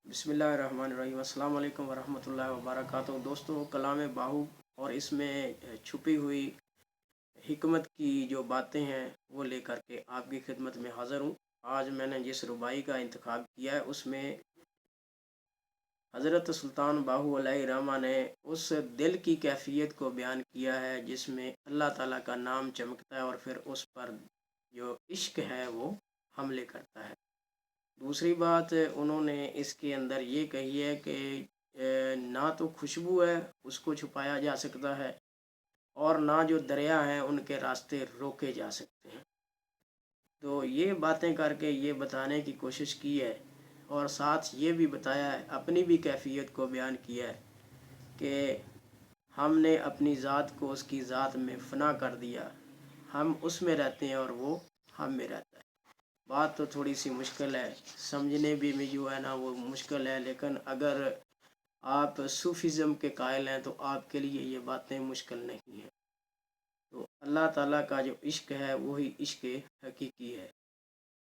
बिस्मिल्लाहिर्रहमानिर्रहीम। अस्सलाम वालेकुम वरहमतुल्लाहि वबरकातुहू। दोस्तों, कलाम बाहू और इसमें छुपी हुई हिकमत की जो बातें हैं वो लेकर के आपकी खिदमत में हाज़िर हूँ। आज मैंने जिस रुबाई का इंतखाब किया है उसमें हज़रत सुल्तान बाहू अलैहिर्रहमा ने उस दिल की कैफियत को बयान किया है जिसमें अल्लाह ताला का नाम चमकता है और फिर उस पर जो इश्क है वो हमले करता है। दूसरी बात उन्होंने इसके अंदर ये कही है कि ना तो खुशबू है उसको छुपाया जा सकता है और ना जो दरिया हैं उनके रास्ते रोके जा सकते हैं। तो ये बातें करके ये बताने की कोशिश की है और साथ ये भी बताया है, अपनी भी कैफियत को बयान किया है कि हमने अपनी ज़ात को उसकी ज़ात में फ़ना कर दिया, हम उसमें रहते हैं और वो हम में रहता है। बात तो थोड़ी सी मुश्किल है, समझने भी में जो है ना वो मुश्किल है, लेकिन अगर आप सूफिज़म के कायल हैं तो आपके लिए ये बातें मुश्किल नहीं हैं। तो अल्लाह ताला का जो इश्क है वही इश्क हकीकी है,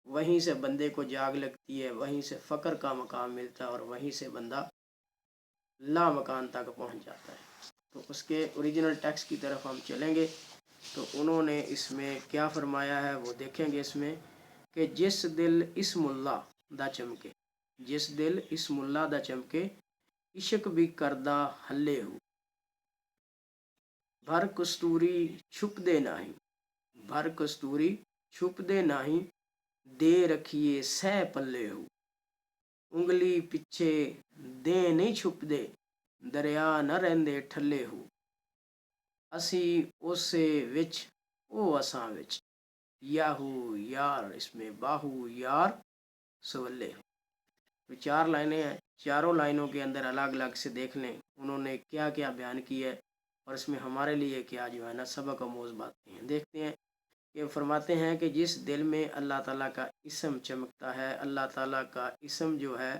वहीं से बंदे को जाग लगती है, वहीं से फ़क्र का मकाम मिलता है और वहीं से बंदा ला मकान तक पहुंच जाता है। तो उसके ओरिजिनल टेक्स्ट की तरफ हम चलेंगे तो उन्होंने इसमें क्या फरमाया है वो देखेंगे इसमें कि जिस दिल इस्मुल्ला दा चमके, जिस दिल इस्मुल्ला दा चमके, इश्क भी करदा हल्ले हो, भर कस्तूरी छुप दे नाही, भर कस्तूरी छुप दे नाही, दे रखिए सह पल्ले हो, उंगली पिछे दे नहीं छुप दे, दरिया न रहंदे ठल्ले हो, असी उसे विच ओ असां विच, याहू यार इसमें बाहू यार सवल्ले हो। तो चार लाइनें हैं, चारों लाइनों के अंदर अलग अलग से देख लें उन्होंने क्या क्या बयान किया है और इसमें हमारे लिए क्या जो है ना सबक आमोज़ बातें हैं। देखते हैं कि फरमाते हैं कि जिस दिल में अल्लाह ताला का इसम चमकता है, अल्लाह ताला का इसम जो है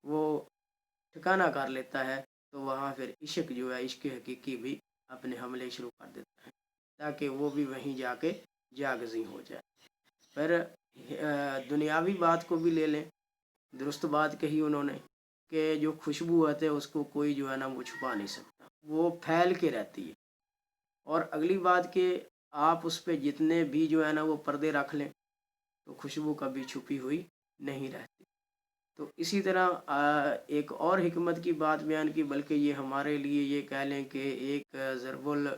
वो ठिकाना कर लेता है तो वहाँ फिर इश्क जो है इश्क हकीकी भी अपने हमले शुरू कर देता है ताकि वो भी वहीं जाके जागज़ी हो जाए। फिर दुनियावी बात को भी ले लें, दुरुस्त बात कही उन्होंने कि जो खुशबू होती है उसको कोई जो है ना वो छुपा नहीं सकता, वो फैल के रहती है। और अगली बात कि आप उस पर जितने भी जो है ना वो पर्दे रख लें तो खुशबू कभी छुपी हुई नहीं रहती। तो इसी तरह एक और हिकमत की बात बयान की, बल्कि ये हमारे लिए ये कह लें कि एक ज़रबुल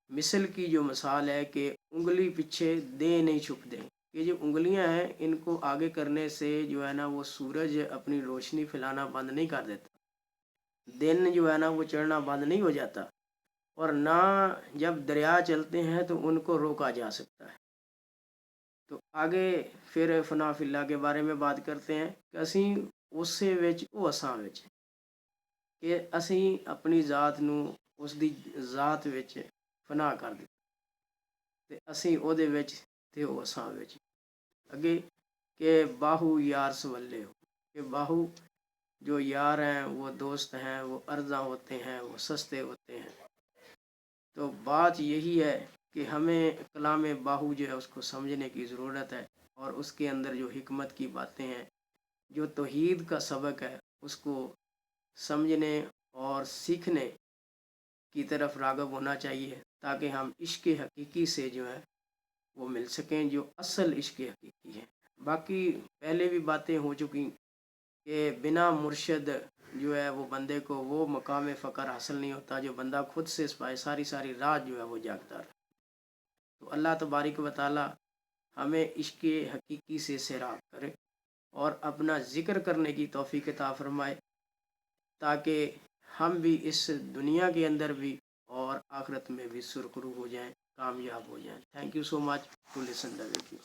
मिसल की जो मिसाल है कि उंगली पीछे दे नहीं छुप दे। ये जो उंगलियां हैं इनको आगे करने से जो है ना वो सूरज अपनी रोशनी फैलाना बंद नहीं कर देता, दिन जो है ना वो चढ़ना बंद नहीं हो जाता, और ना जब दरिया चलते हैं तो उनको रोका जा सकता है। तो आगे फिर फना फिल्ला के बारे में बात करते हैं कि असी उसे विच ओ असां विच, कि असी अपनी ज़ात नू उसकी ज़ात विच फना कर दिता ते असी ओहदे विच ते ओ असां विच। अगे के बाहू यार सवल्ले हो, कि बाहू जो यार हैं वो दोस्त हैं, वो अर्जा होते हैं, वो सस्ते होते हैं। तो बात यही है कि हमें कलाम बाहू जो है उसको समझने की ज़रूरत है और उसके अंदर जो हिकमत की बातें हैं, जो तौहीद का सबक है उसको समझने और सीखने की तरफ राग़ब होना चाहिए ताकि हम इश्क हकीकी से जो है वो मिल सकें, जो असल इश्क हकीकी है। बाकी पहले भी बातें हो चुकी कि बिना मुर्शद जो है वो बंदे को वो मकाम फ़क्र हासिल नहीं होता जो बंदा खुद से इस पाए सारी सारी रात जो है वो जागता रहे। तो अल्लाह तबारक व तआला हमें इश्क हकीकी से सैराब करे और अपना ज़िक्र करने की तौफीक अता फरमाए ताकि हम भी इस दुनिया के अंदर भी और आखिरत में भी सुरखरू हो जाएं, कामयाब हो जाएं। Thank you so much to listen the video.